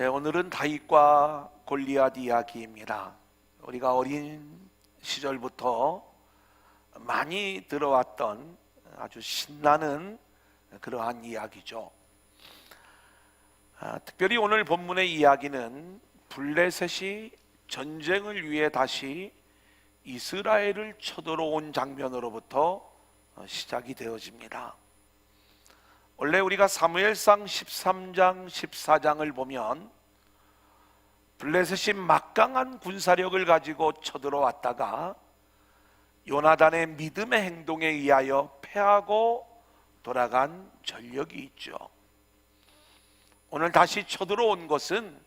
오늘은 다윗과 골리앗 이야기입니다. 우리가 어린 시절부터 많이 들어왔던 아주 신나는 그러한 이야기죠. 특별히 오늘 본문의 이야기는 블레셋이 전쟁을 위해 다시 이스라엘을 쳐들어온 장면으로부터 시작이 되어집니다. 원래 우리가 사무엘상 13장, 14장을 보면 블레셋이 막강한 군사력을 가지고 쳐들어왔다가 요나단의 믿음의 행동에 의하여 패하고 돌아간 전력이 있죠. 오늘 다시 쳐들어온 것은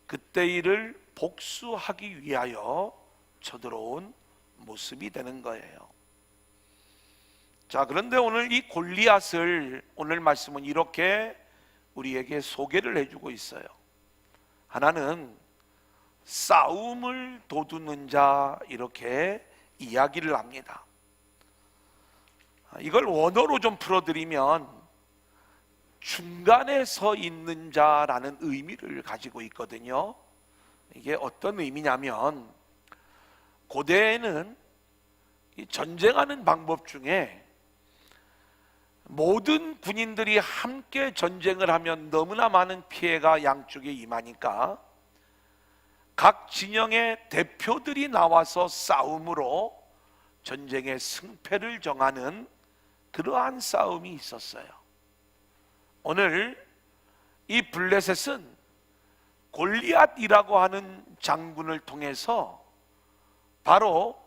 그때 일을 복수하기 위하여 쳐들어온 모습이 되는 거예요. 자, 그런데 오늘 이 골리앗을 오늘 말씀은 이렇게 우리에게 소개를 해주고 있어요. 하나는 싸움을 도두는 자, 이렇게 이야기를 합니다. 이걸 원어로 좀 풀어드리면 중간에 서 있는 자라는 의미를 가지고 있거든요. 이게 어떤 의미냐면 고대에는 이 전쟁하는 방법 중에 모든 군인들이 함께 전쟁을 하면 너무나 많은 피해가 양쪽에 임하니까 각 진영의 대표들이 나와서 싸움으로 전쟁의 승패를 정하는 그러한 싸움이 있었어요. 오늘 이 블레셋은 골리앗이라고 하는 장군을 통해서 바로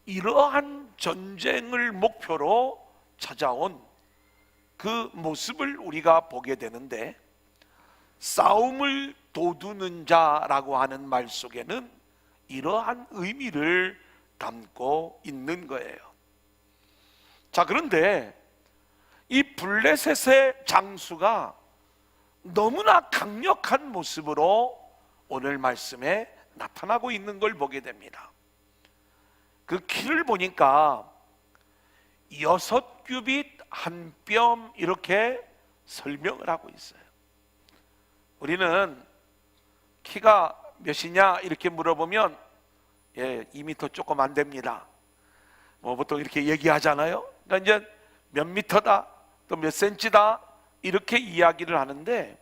이러한 전쟁을 목표로 찾아온 그 모습을 우리가 보게 되는데, 싸움을 도두는 자라고 하는 말 속에는 이러한 의미를 담고 있는 거예요. 자, 그런데 이 블레셋의 장수가 너무나 강력한 모습으로 오늘 말씀에 나타나고 있는 걸 보게 됩니다. 그 키를 보니까 6규빗 한 뼘 이렇게 설명을 하고 있어요. 우리는 키가 몇이냐 이렇게 물어보면 2m 조금 안 됩니다. 보통 이렇게 얘기하잖아요. 그러니까 이제 몇 미터다, 또 몇 센치다 이렇게 이야기를 하는데,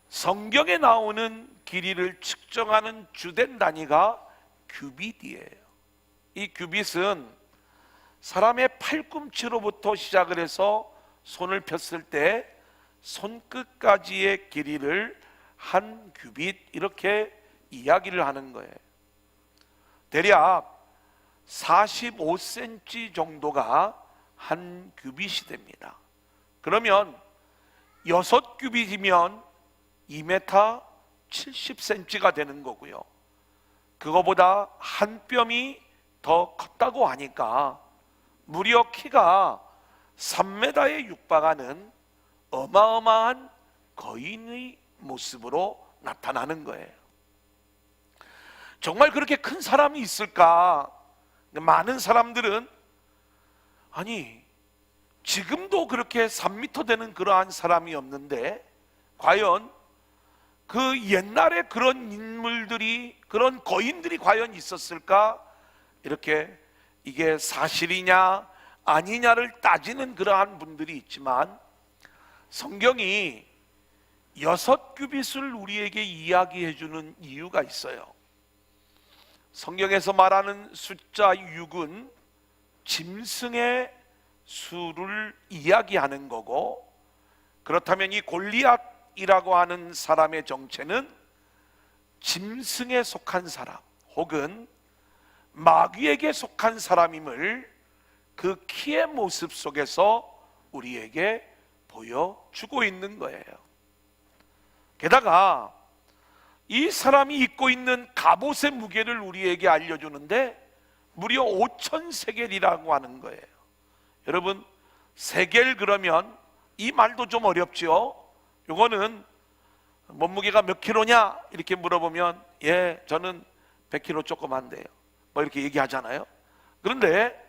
성경에 나오는 길이를 측정하는 주된 단위가 규빗이에요. 이 규빗은 사람의 팔꿈치로부터 시작을 해서 손을 폈을 때 손끝까지의 길이를 한 규빗 이렇게 이야기를 하는 거예요. 대략 45cm 정도가 한 규빗이 됩니다. 그러면 6규빗이면 2m 70cm가 되는 거고요. 그거보다 한 뼘이 더 컸다고 하니까 무려 키가 3m에 육박하는 어마어마한 거인의 모습으로 나타나는 거예요. 정말 그렇게 큰 사람이 있을까? 많은 사람들은 아니, 지금도 그렇게 3m 되는 그러한 사람이 없는데 과연 그 옛날에 그런 인물들이, 그런 거인들이 과연 있었을까? 이렇게 이게 사실이냐 아니냐를 따지는 그러한 분들이 있지만, 성경이 6규빗을 우리에게 이야기해 주는 이유가 있어요. 성경에서 말하는 숫자 6은 짐승의 수를 이야기하는 거고, 그렇다면 이 골리앗이라고 하는 사람의 정체는 짐승에 속한 사람 혹은 마귀에게 속한 사람임을 그 키의 모습 속에서 우리에게 보여주고 있는 거예요. 게다가 이 사람이 입고 있는 갑옷의 무게를 우리에게 알려주는데 무려 5,000세겔이라고 하는 거예요. 여러분, 세겔 그러면 이 말도 좀 어렵죠. 요거는 몸무게가 몇 킬로냐 이렇게 물어보면 저는 100킬로 조금 안 돼요, 뭐 이렇게 얘기하잖아요. 그런데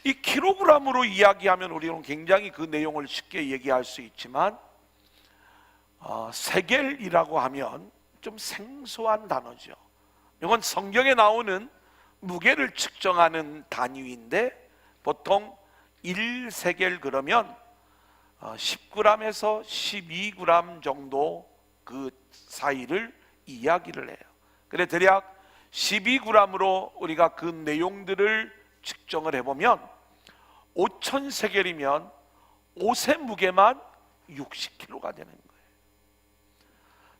이 킬로그램으로 이야기하면 우리는 굉장히 그 내용을 쉽게 얘기할 수 있지만, 세겔이라고 하면 좀 생소한 단어죠. 이건 성경에 나오는 무게를 측정하는 단위인데 보통 1세겔 그러면 10g에서 12g 정도 그 사이를 이야기를 해요. 그래 대략 12g으로 우리가 그 내용들을 측정을 해보면 5,000세겔이면 옷의 무게만 60kg가 되는 거예요.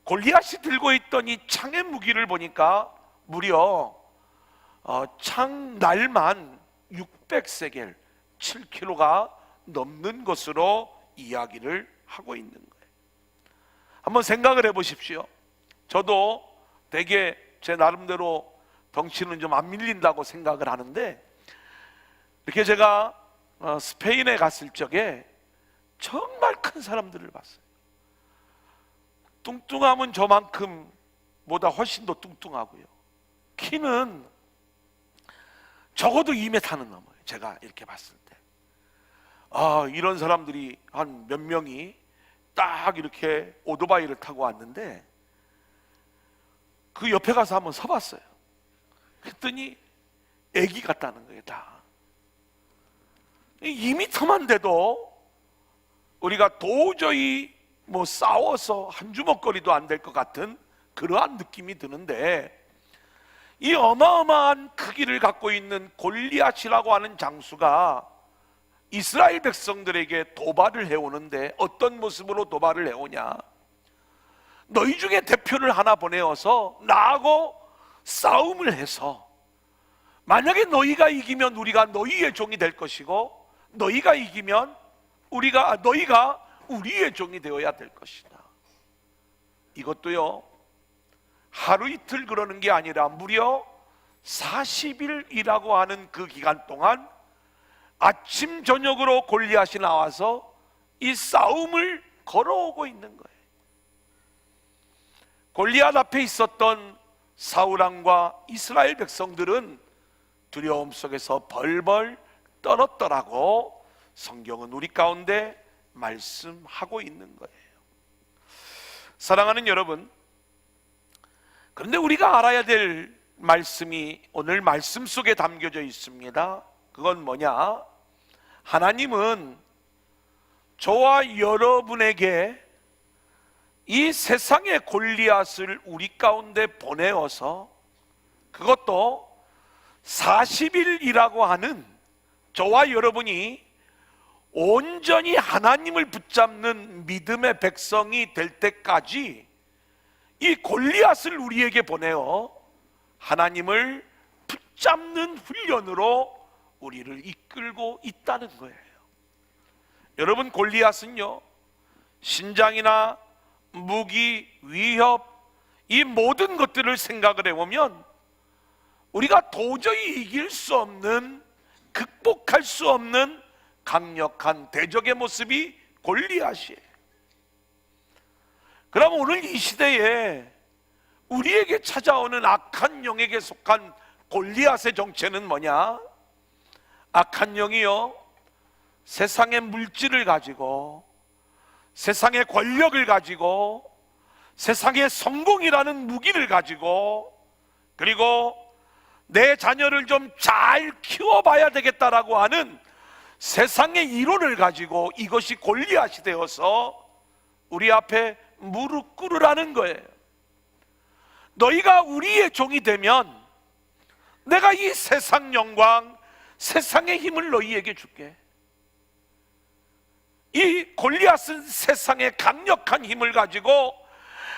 골리앗이 들고 있던 이 창의 무기를 보니까 무려 창 날만 600세겔 7kg가 넘는 것으로 이야기를 하고 있는 거예요. 한번 생각을 해보십시오. 저도 되게 제 나름대로 덩치는 좀 안 밀린다고 생각을 하는데 이렇게 제가 스페인에 갔을 적에 정말 큰 사람들을 봤어요. 뚱뚱함은 저만큼 보다 훨씬 더 뚱뚱하고요. 키는 적어도 2m는 넘어요. 제가 이렇게 봤을 때 이런 사람들이 한 몇 명이 딱 이렇게 오토바이를 타고 왔는데 그 옆에 가서 한번 서봤어요. 그랬더니 애기 같다는 거예요. 다 2m만 돼도 우리가 도저히 싸워서 한 주먹거리도 안 될 것 같은 그러한 느낌이 드는데 이 어마어마한 크기를 갖고 있는 골리앗이라고 하는 장수가 이스라엘 백성들에게 도발을 해오는데 어떤 모습으로 도발을 해오냐? 너희 중에 대표를 하나 보내어서 나하고 싸움을 해서 만약에 너희가 이기면 우리가 너희의 종이 될 것이고 너희가 이기면 너희가 우리의 종이 되어야 될 것이다. 이것도요 하루 이틀 그러는 게 아니라 무려 40일이라고 하는 그 기간 동안 아침 저녁으로 골리앗이 나와서 이 싸움을 걸어오고 있는 거예요. 골리앗 앞에 있었던 사울 왕과 이스라엘 백성들은 두려움 속에서 벌벌 떨었더라고 성경은 우리 가운데 말씀하고 있는 거예요. 사랑하는 여러분, 그런데 우리가 알아야 될 말씀이 오늘 말씀 속에 담겨져 있습니다. 그건 뭐냐? 하나님은 저와 여러분에게 이 세상의 골리앗을 우리 가운데 보내어서 그것도 40일이라고 하는 저와 여러분이 온전히 하나님을 붙잡는 믿음의 백성이 될 때까지 이 골리앗을 우리에게 보내어 하나님을 붙잡는 훈련으로 우리를 이끌고 있다는 거예요. 여러분, 골리앗은요 신장이나 무기, 위협 이 모든 것들을 생각을 해보면 우리가 도저히 이길 수 없는, 극복할 수 없는 강력한 대적의 모습이 골리앗이에요. 그럼 오늘 이 시대에 우리에게 찾아오는 악한 영에게 속한 골리앗의 정체는 뭐냐? 악한 영이요 세상의 물질을 가지고, 세상의 권력을 가지고, 세상의 성공이라는 무기를 가지고, 그리고 내 자녀를 좀 잘 키워봐야 되겠다라고 하는 세상의 이론을 가지고 이것이 골리앗이 되어서 우리 앞에 무릎 꿇으라는 거예요. 너희가 우리의 종이 되면 내가 이 세상 영광, 세상의 힘을 너희에게 줄게. 이 골리앗은 세상의 강력한 힘을 가지고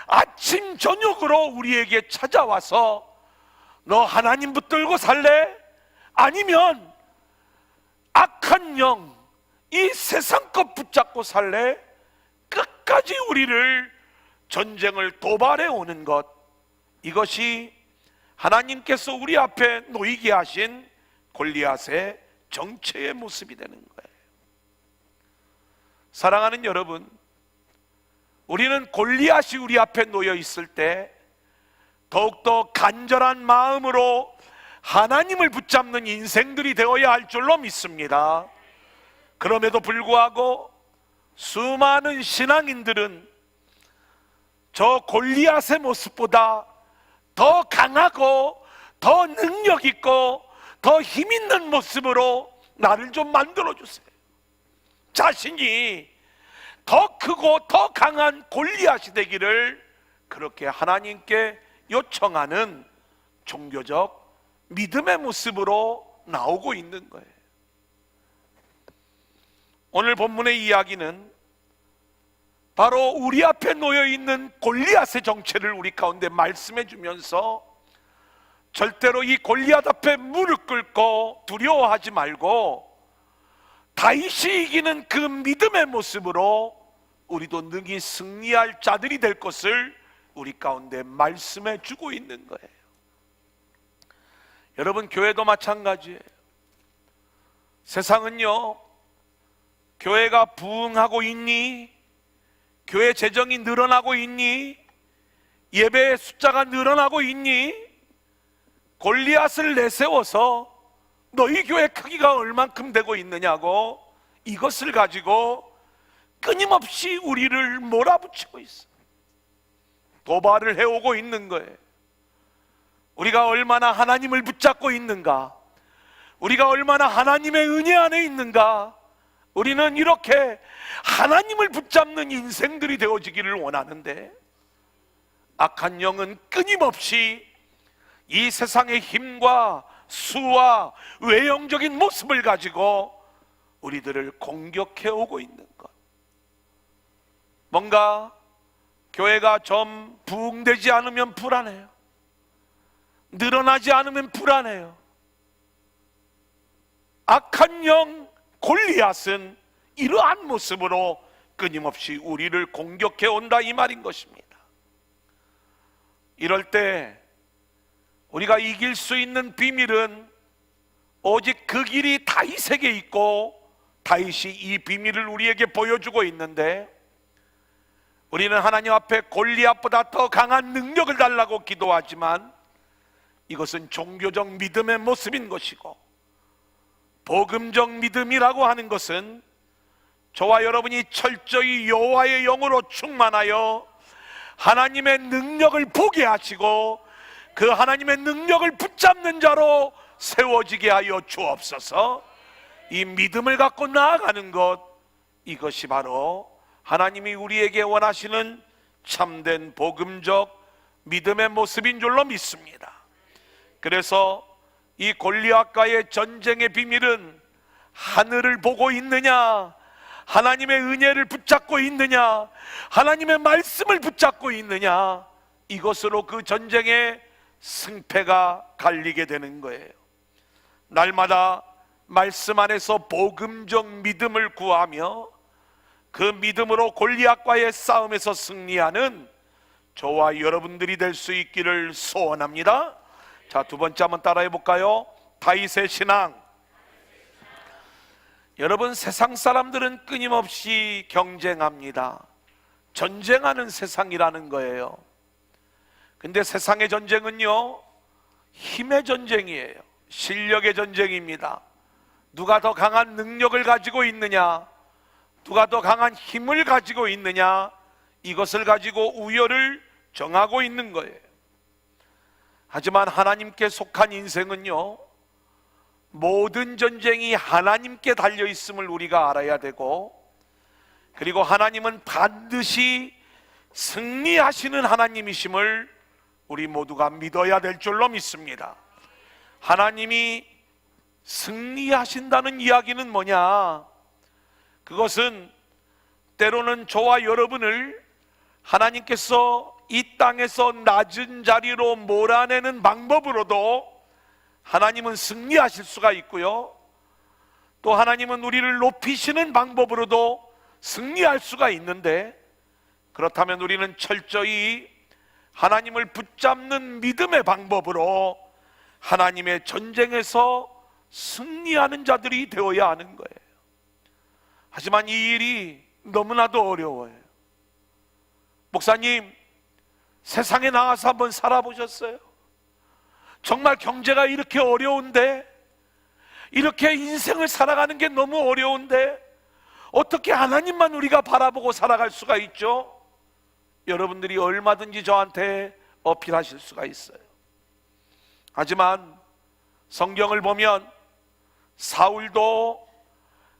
아침 저녁으로 우리에게 찾아와서 너 하나님 붙들고 살래? 아니면 악한 영, 이 세상 것 붙잡고 살래? 끝까지 우리를 전쟁을 도발해 오는 것, 이것이 하나님께서 우리 앞에 놓이게 하신 골리앗의 정체의 모습이 되는 거예요. 사랑하는 여러분, 우리는 골리앗이 우리 앞에 놓여 있을 때 더욱더 간절한 마음으로 하나님을 붙잡는 인생들이 되어야 할 줄로 믿습니다. 그럼에도 불구하고 수많은 신앙인들은 저 골리앗의 모습보다 더 강하고 더 능력 있고 더 힘 있는 모습으로 나를 좀 만들어 주세요. 자신이 더 크고 더 강한 골리앗이 되기를 그렇게 하나님께 요청하는 종교적 믿음의 모습으로 나오고 있는 거예요. 오늘 본문의 이야기는 바로 우리 앞에 놓여 있는 골리앗의 정체를 우리 가운데 말씀해 주면서 절대로 이 골리앗 앞에 무릎 꿇고 두려워하지 말고 다윗이 이기는 그 믿음의 모습으로 우리도 능히 승리할 자들이 될 것을 우리 가운데 말씀해 주고 있는 거예요. 여러분, 교회도 마찬가지예요. 세상은요, 교회가 부흥하고 있니? 교회 재정이 늘어나고 있니? 예배의 숫자가 늘어나고 있니? 골리앗을 내세워서 너희 교회 크기가 얼만큼 되고 있느냐고 이것을 가지고 끊임없이 우리를 몰아붙이고 있어. 도발을 해오고 있는 거예요. 우리가 얼마나 하나님을 붙잡고 있는가, 우리가 얼마나 하나님의 은혜 안에 있는가. 우리는 이렇게 하나님을 붙잡는 인생들이 되어지기를 원하는데 악한 영은 끊임없이 이 세상의 힘과 수와 외형적인 모습을 가지고 우리들을 공격해 오고 있는 것. 뭔가 교회가 좀 부흥되지 않으면 불안해요. 늘어나지 않으면 불안해요. 악한 영 골리앗은 이러한 모습으로 끊임없이 우리를 공격해 온다 이 말인 것입니다. 이럴 때 우리가 이길 수 있는 비밀은 오직 그 길이 다윗에게 있고 다윗이 이 비밀을 우리에게 보여주고 있는데, 우리는 하나님 앞에 골리앗보다 더 강한 능력을 달라고 기도하지만 이것은 종교적 믿음의 모습인 것이고, 복음적 믿음이라고 하는 것은 저와 여러분이 철저히 여호와의 영으로 충만하여 하나님의 능력을 보게 하시고 그 하나님의 능력을 붙잡는 자로 세워지게 하여 주옵소서. 이 믿음을 갖고 나아가는 것, 이것이 바로 하나님이 우리에게 원하시는 참된 복음적 믿음의 모습인 줄로 믿습니다. 그래서 이 골리앗과의 전쟁의 비밀은 하늘을 보고 있느냐, 하나님의 은혜를 붙잡고 있느냐, 하나님의 말씀을 붙잡고 있느냐, 이것으로 그 전쟁의 승패가 갈리게 되는 거예요. 날마다 말씀 안에서 복음적 믿음을 구하며 그 믿음으로 골리앗과의 싸움에서 승리하는 저와 여러분들이 될 수 있기를 소원합니다. 자, 두 번째 한번 따라해 볼까요? 다윗의 신앙. 여러분, 세상 사람들은 끊임없이 경쟁합니다. 전쟁하는 세상이라는 거예요. 근데 세상의 전쟁은요, 힘의 전쟁이에요. 실력의 전쟁입니다. 누가 더 강한 능력을 가지고 있느냐, 누가 더 강한 힘을 가지고 있느냐, 이것을 가지고 우열을 정하고 있는 거예요. 하지만 하나님께 속한 인생은요, 모든 전쟁이 하나님께 달려 있음을 우리가 알아야 되고, 그리고 하나님은 반드시 승리하시는 하나님이심을 우리 모두가 믿어야 될 줄로 믿습니다. 하나님이 승리하신다는 이야기는 뭐냐? 그것은 때로는 저와 여러분을 하나님께서 이 땅에서 낮은 자리로 몰아내는 방법으로도 하나님은 승리하실 수가 있고요, 또 하나님은 우리를 높이시는 방법으로도 승리할 수가 있는데, 그렇다면 우리는 철저히 하나님을 붙잡는 믿음의 방법으로 하나님의 전쟁에서 승리하는 자들이 되어야 하는 거예요. 하지만 이 일이 너무나도 어려워요. 목사님, 세상에 나가서 한번 살아보셨어요? 정말 경제가 이렇게 어려운데, 이렇게 인생을 살아가는 게 너무 어려운데 어떻게 하나님만 우리가 바라보고 살아갈 수가 있죠? 여러분들이 얼마든지 저한테 어필하실 수가 있어요. 하지만 성경을 보면 사울도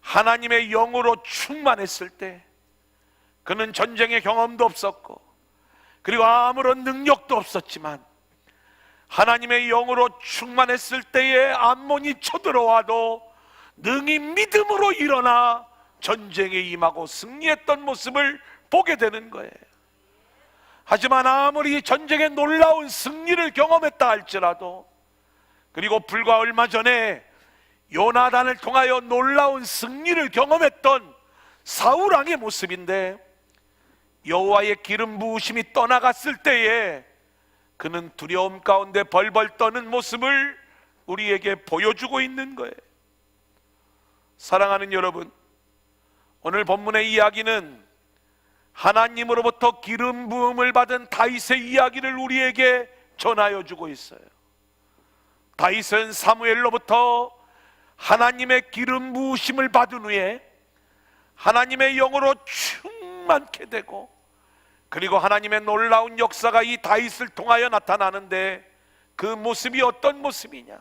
하나님의 영으로 충만했을 때 그는 전쟁의 경험도 없었고 그리고 아무런 능력도 없었지만 하나님의 영으로 충만했을 때에 암몬이 쳐들어와도 능히 믿음으로 일어나 전쟁에 임하고 승리했던 모습을 보게 되는 거예요. 하지만 아무리 전쟁에 놀라운 승리를 경험했다 할지라도, 그리고 불과 얼마 전에 요나단을 통하여 놀라운 승리를 경험했던 사울 왕의 모습인데, 여호와의 기름 부으심이 떠나갔을 때에 그는 두려움 가운데 벌벌 떠는 모습을 우리에게 보여주고 있는 거예요. 사랑하는 여러분, 오늘 본문의 이야기는 하나님으로부터 기름 부음을 받은 다윗의 이야기를 우리에게 전하여 주고 있어요. 다윗은 사무엘로부터 하나님의 기름 부으심을 받은 후에 하나님의 영으로 충만케 되고, 그리고 하나님의 놀라운 역사가 이 다윗을 통하여 나타나는데, 그 모습이 어떤 모습이냐?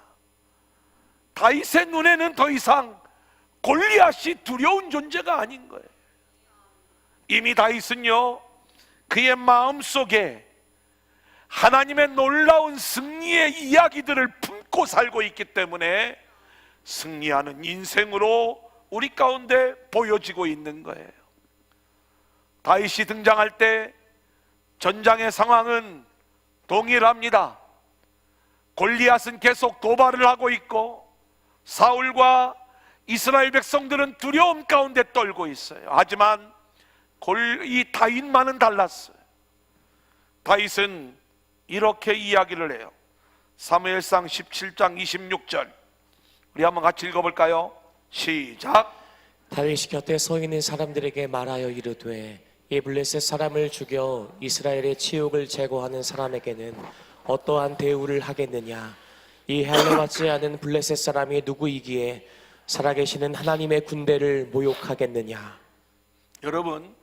다윗의 눈에는 더 이상 골리앗이 두려운 존재가 아닌 거예요. 이미 다윗은요, 그의 마음속에 하나님의 놀라운 승리의 이야기들을 품고 살고 있기 때문에 승리하는 인생으로 우리 가운데 보여지고 있는 거예요. 다윗이 등장할 때 전장의 상황은 동일합니다. 골리앗은 계속 도발을 하고 있고 사울과 이스라엘 백성들은 두려움 가운데 떨고 있어요. 하지만 이 다윗만은 달랐어요. 다윗은 이렇게 이야기를 해요. 사무엘상 17장 26절, 우리 한번 같이 읽어볼까요? 시작. 다윗이 곁에 서 있는 사람들에게 말하여 이르되, 이 블레셋 사람을 죽여 이스라엘의 치욕을 제거하는 사람에게는 어떠한 대우를 하겠느냐? 이 할례받지 않은 블레셋 사람이 누구이기에 살아계시는 하나님의 군대를 모욕하겠느냐? 여러분,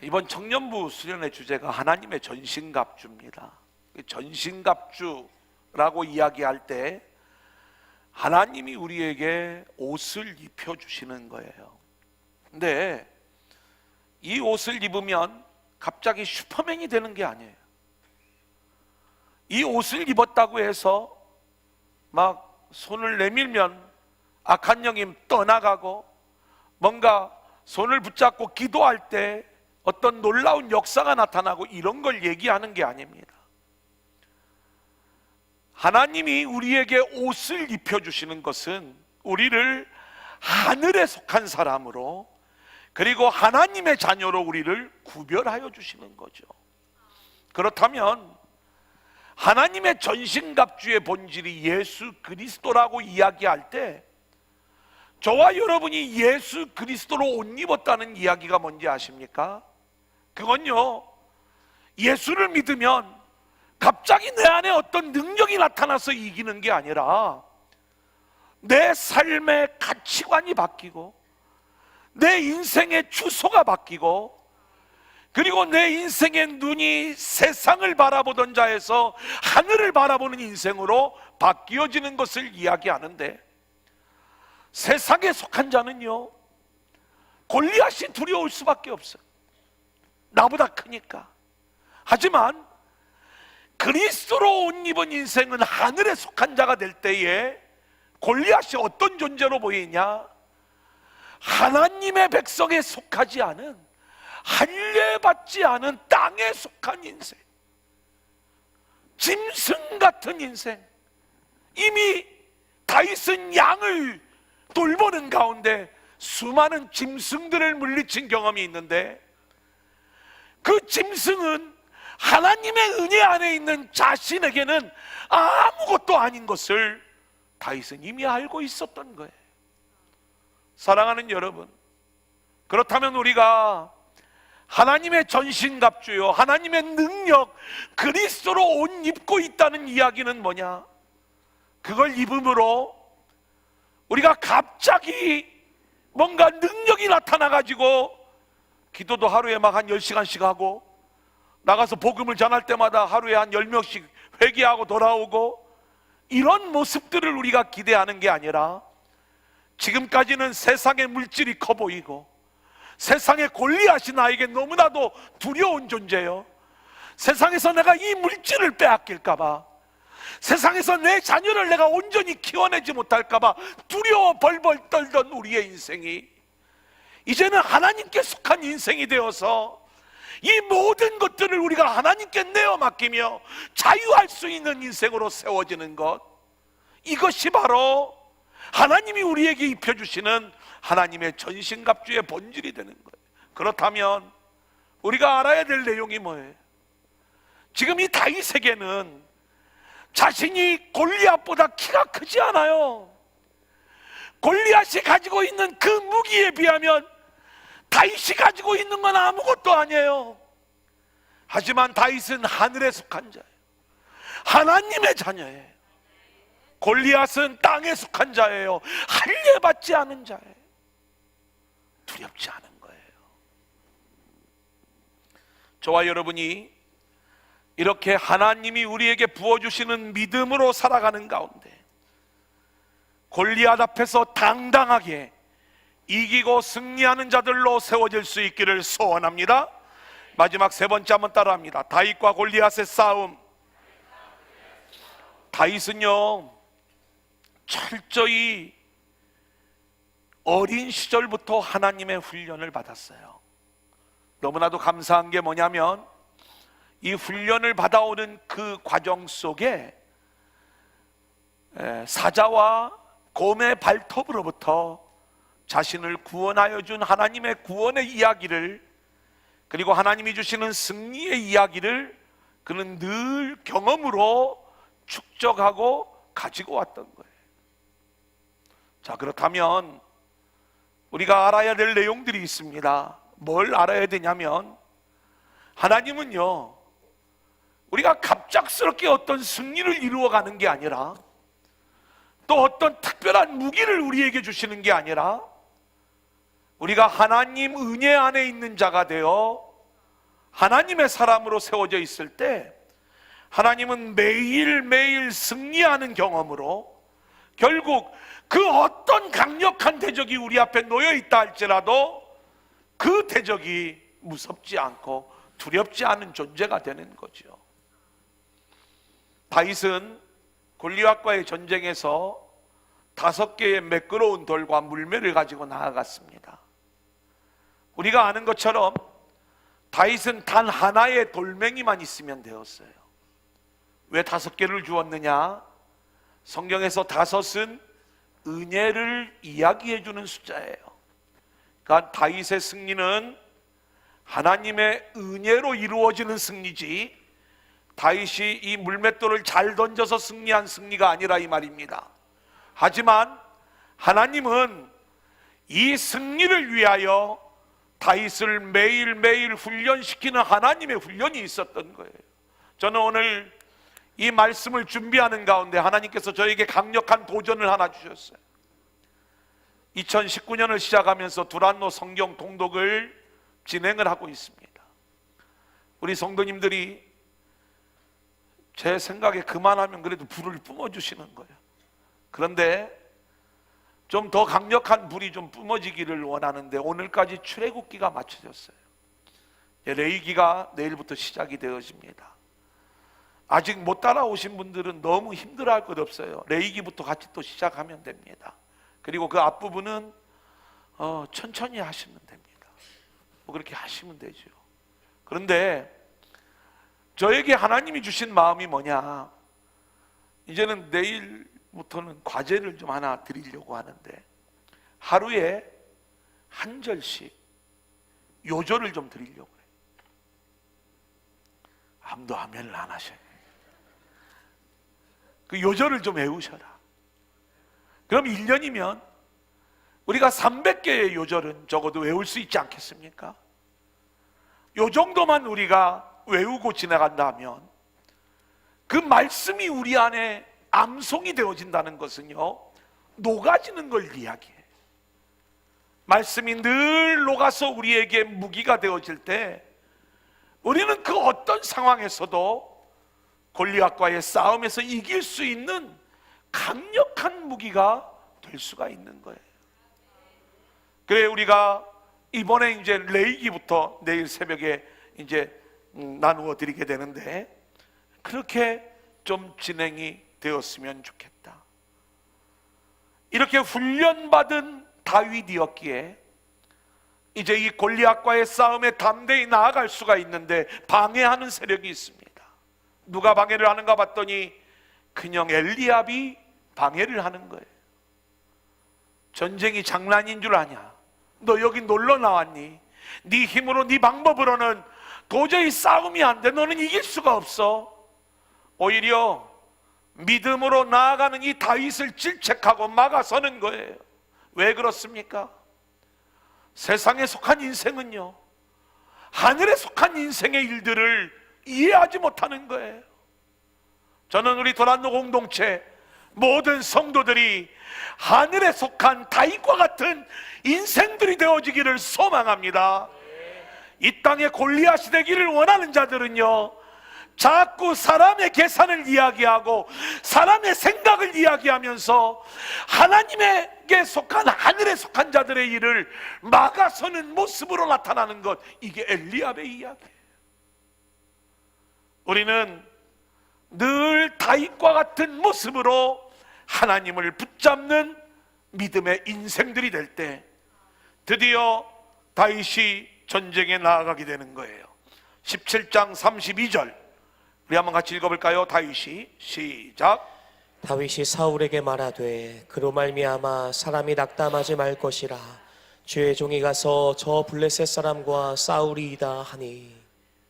이번 청년부 수련의 주제가 하나님의 전신갑주입니다. 전신갑주라고 이야기할 때 하나님이 우리에게 옷을 입혀주시는 거예요. 근데 이 옷을 입으면 갑자기 슈퍼맨이 되는 게 아니에요. 이 옷을 입었다고 해서 막 손을 내밀면 악한 영이 떠나가고, 뭔가 손을 붙잡고 기도할 때 어떤 놀라운 역사가 나타나고, 이런 걸 얘기하는 게 아닙니다. 하나님이 우리에게 옷을 입혀주시는 것은 우리를 하늘에 속한 사람으로, 그리고 하나님의 자녀로 우리를 구별하여 주시는 거죠. 그렇다면 하나님의 전신갑주의 본질이 예수 그리스도라고 이야기할 때, 저와 여러분이 예수 그리스도로 옷 입었다는 이야기가 뭔지 아십니까? 그건요, 예수를 믿으면 갑자기 내 안에 어떤 능력이 나타나서 이기는 게 아니라 내 삶의 가치관이 바뀌고, 내 인생의 주소가 바뀌고, 그리고 내 인생의 눈이 세상을 바라보던 자에서 하늘을 바라보는 인생으로 바뀌어지는 것을 이야기하는데, 세상에 속한 자는요, 골리앗이 두려울 수밖에 없어요. 나보다 크니까. 하지만 그리스도로 옷 입은 인생은 하늘에 속한 자가 될 때에 골리앗이 어떤 존재로 보이냐? 하나님의 백성에 속하지 않은, 할례받지 않은 땅에 속한 인생, 짐승 같은 인생. 이미 다윗은 양을 돌보는 가운데 수많은 짐승들을 물리친 경험이 있는데, 그 짐승은 하나님의 은혜 안에 있는 자신에게는 아무것도 아닌 것을 다윗은 이미 알고 있었던 거예요. 사랑하는 여러분, 그렇다면 우리가 하나님의 전신갑주요, 하나님의 능력, 그리스도로 옷 입고 있다는 이야기는 뭐냐? 그걸 입음으로 우리가 갑자기 뭔가 능력이 나타나가지고 기도도 하루에 막 한 10시간씩 하고, 나가서 복음을 전할 때마다 하루에 한 10명씩 회개하고 돌아오고, 이런 모습들을 우리가 기대하는 게 아니라, 지금까지는 세상의 물질이 커 보이고 세상의 골리앗이 나에게 너무나도 두려운 존재요, 세상에서 내가 이 물질을 빼앗길까 봐, 세상에서 내 자녀를 내가 온전히 키워내지 못할까 봐 두려워 벌벌 떨던 우리의 인생이 이제는 하나님께 속한 인생이 되어서 이 모든 것들을 우리가 하나님께 내어 맡기며 자유할 수 있는 인생으로 세워지는 것, 이것이 바로 하나님이 우리에게 입혀주시는 하나님의 전신갑주의 본질이 되는 거예요. 그렇다면 우리가 알아야 될 내용이 뭐예요? 지금 이 다윗에게는 자신이 골리앗보다 키가 크지 않아요. 골리앗이 가지고 있는 그 무기에 비하면 다윗이 가지고 있는 건 아무것도 아니에요. 하지만 다윗은 하늘에 속한 자예요. 하나님의 자녀예요. 골리앗은 땅에 속한 자예요. 할례받지 않은 자예요. 두렵지 않은 거예요. 저와 여러분이 이렇게 하나님이 우리에게 부어주시는 믿음으로 살아가는 가운데 골리앗 앞에서 당당하게 이기고 승리하는 자들로 세워질 수 있기를 소원합니다. 마지막 세 번째 한번 따라합니다. 다윗과 골리앗의 싸움. 다윗은요, 철저히 어린 시절부터 하나님의 훈련을 받았어요. 너무나도 감사한 게 뭐냐면 이 훈련을 받아오는 그 과정 속에 사자와 곰의 발톱으로부터 자신을 구원하여 준 하나님의 구원의 이야기를, 그리고 하나님이 주시는 승리의 이야기를 그는 늘 경험으로 축적하고 가지고 왔던 거예요. 자, 그렇다면 우리가 알아야 될 내용들이 있습니다. 뭘 알아야 되냐면, 하나님은요, 우리가 갑작스럽게 어떤 승리를 이루어가는 게 아니라, 또 어떤 특별한 무기를 우리에게 주시는 게 아니라, 우리가 하나님 은혜 안에 있는 자가 되어 하나님의 사람으로 세워져 있을 때 하나님은 매일매일 승리하는 경험으로 결국 그 어떤 강력한 대적이 우리 앞에 놓여 있다 할지라도 그 대적이 무섭지 않고 두렵지 않은 존재가 되는 거죠. 다윗은 골리앗과의 전쟁에서 5개의 매끄러운 돌과 물매를 가지고 나아갔습니다. 우리가 아는 것처럼 다윗은 단 하나의 돌멩이만 있으면 되었어요. 왜 5개를 주었느냐? 성경에서 5은 은혜를 이야기해 주는 숫자예요. 그러니까 다윗의 승리는 하나님의 은혜로 이루어지는 승리지, 다윗이 이 물맷돌을 잘 던져서 승리한 승리가 아니라 이 말입니다. 하지만 하나님은 이 승리를 위하여 다윗을 매일매일 훈련시키는 하나님의 훈련이 있었던 거예요. 저는 오늘 이 말씀을 준비하는 가운데 하나님께서 저에게 강력한 도전을 하나 주셨어요. 2019년을 시작하면서 두란노 성경 통독을 진행을 하고 있습니다. 우리 성도님들이 제 생각에 그만하면 그래도 불을 뿜어주시는 거예요. 그런데 좀 더 강력한 불이 좀 뿜어지기를 원하는데 오늘까지 출애굽기가 맞춰졌어요. 레위기가 내일부터 시작이 되어집니다. 아직 못 따라오신 분들은 너무 힘들어할 것 없어요. 레위기부터 같이 또 시작하면 됩니다. 그리고 그 앞부분은 천천히 하시면 됩니다. 뭐 그렇게 하시면 되죠. 그런데 저에게 하나님이 주신 마음이 뭐냐, 이제는 내일부터는 과제를 좀 하나 드리려고 하는데 하루에 한 절씩 요절을 좀 드리려고 해요. 아무도 아멘을 안 하셔요. 그 요절을 좀 외우셔라. 그럼 1년이면 우리가 300개의 요절은 적어도 외울 수 있지 않겠습니까? 요 정도만 우리가 외우고 지나간다면 그 말씀이 우리 안에 암송이 되어진다는 것은요, 녹아지는 걸 이야기해요. 말씀이 늘 녹아서 우리에게 무기가 되어질 때 우리는 그 어떤 상황에서도 골리앗과의 싸움에서 이길 수 있는 강력한 무기가 될 수가 있는 거예요. 그래 우리가 이번에 이제 레이기부터 내일 새벽에 이제 나누어 드리게 되는데 그렇게 좀 진행이 되었으면 좋겠다. 이렇게 훈련받은 다윗이었기에 이제 이 골리앗과의 싸움에 담대히 나아갈 수가 있는데 방해하는 세력이 있습니다. 누가 방해를 하는가 봤더니 그냥 엘리압이 방해를 하는 거예요. 전쟁이 장난인 줄 아냐? 너 여기 놀러 나왔니? 네 힘으로 네 방법으로는 도저히 싸움이 안 돼. 너는 이길 수가 없어. 오히려 믿음으로 나아가는 이 다윗을 질책하고 막아서는 거예요. 왜 그렇습니까? 세상에 속한 인생은요, 하늘에 속한 인생의 일들을 이해하지 못하는 거예요. 저는 우리 도란노 공동체 모든 성도들이 하늘에 속한 다윗과 같은 인생들이 되어지기를 소망합니다. 이 땅에 골리앗이 되기를 원하는 자들은요, 자꾸 사람의 계산을 이야기하고 사람의 생각을 이야기하면서 하나님에게 속한 하늘에 속한 자들의 일을 막아서는 모습으로 나타나는 것, 이게 엘리압의 이야기예요. 우리는 늘 다윗과 같은 모습으로 하나님을 붙잡는 믿음의 인생들이 될 때 드디어 다윗이 전쟁에 나아가게 되는 거예요. 17장 32절 우리 한번 같이 읽어볼까요? 다윗이 시작. 다윗이 사울에게 말하되 그로 말미암아 사람이 낙담하지 말 것이라 주의 종이 가서 저 블레셋 사람과 싸우리이다 하니.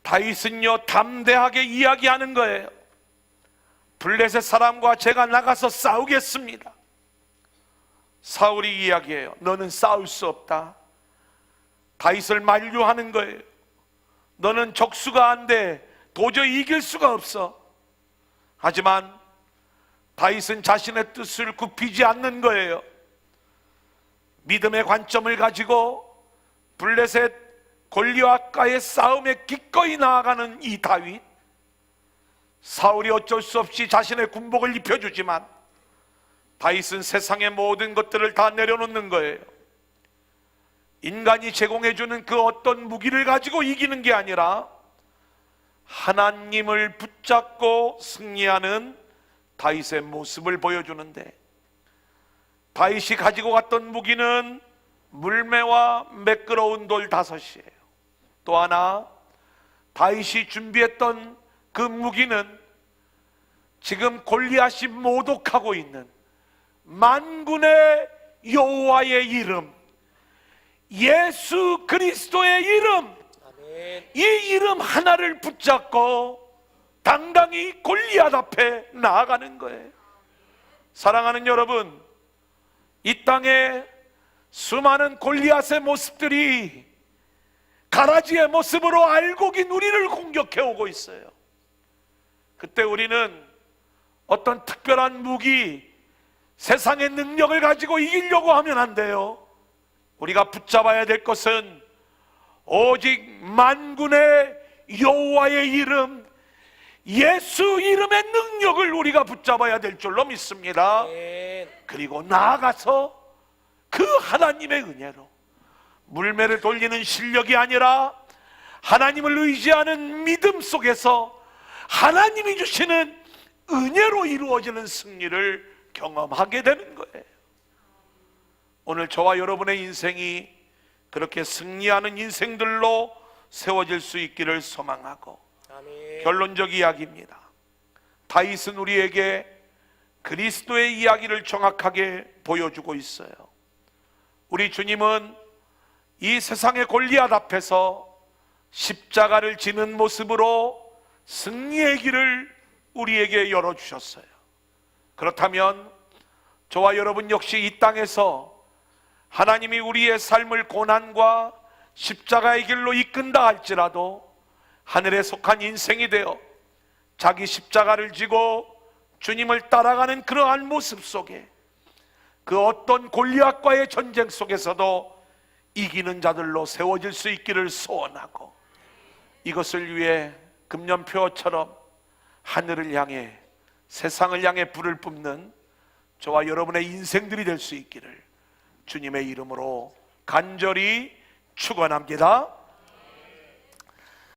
다윗은요 담대하게 이야기하는 거예요. 블레셋 사람과 제가 나가서 싸우겠습니다. 사울이 이야기해요. 너는 싸울 수 없다. 다윗을 만류하는 거예요. 너는 적수가 안 돼. 도저히 이길 수가 없어. 하지만 다윗은 자신의 뜻을 굽히지 않는 거예요. 믿음의 관점을 가지고 블레셋 골리앗과의 싸움에 기꺼이 나아가는 이 다윗. 사울이 어쩔 수 없이 자신의 군복을 입혀주지만 다윗은 세상의 모든 것들을 다 내려놓는 거예요. 인간이 제공해주는 그 어떤 무기를 가지고 이기는 게 아니라 하나님을 붙잡고 승리하는 다윗의 모습을 보여주는데, 다윗이 가지고 갔던 무기는 물매와 매끄러운 돌 5이에요. 또 하나 다윗이 준비했던 그 무기는 지금 골리앗이 모독하고 있는 만군의 여호와의 이름, 예수 그리스도의 이름, 이 이름 하나를 붙잡고 당당히 골리앗 앞에 나아가는 거예요. 사랑하는 여러분, 이 땅에 수많은 골리앗의 모습들이 가라지의 모습으로 알곡인 우리를 공격해 오고 있어요. 그때 우리는 어떤 특별한 무기, 세상의 능력을 가지고 이기려고 하면 안 돼요. 우리가 붙잡아야 될 것은 오직 만군의 여호와의 이름, 예수 이름의 능력을 우리가 붙잡아야 될 줄로 믿습니다. 그리고 나아가서 그 하나님의 은혜로 물매를 돌리는 실력이 아니라 하나님을 의지하는 믿음 속에서 하나님이 주시는 은혜로 이루어지는 승리를 경험하게 되는 거예요. 오늘 저와 여러분의 인생이 그렇게 승리하는 인생들로 세워질 수 있기를 소망하고, 아멘. 결론적 이야기입니다. 다윗은 우리에게 그리스도의 이야기를 정확하게 보여주고 있어요. 우리 주님은 이 세상의 골리앗 앞에서 십자가를 지는 모습으로 승리의 길을 우리에게 열어주셨어요. 그렇다면 저와 여러분 역시 이 땅에서 하나님이 우리의 삶을 고난과 십자가의 길로 이끈다 할지라도 하늘에 속한 인생이 되어 자기 십자가를 지고 주님을 따라가는 그러한 모습 속에 그 어떤 골리앗과의 전쟁 속에서도 이기는 자들로 세워질 수 있기를 소원하고, 이것을 위해 금년표처럼 하늘을 향해 세상을 향해 불을 뿜는 저와 여러분의 인생들이 될 수 있기를 주님의 이름으로 간절히 축원합니다.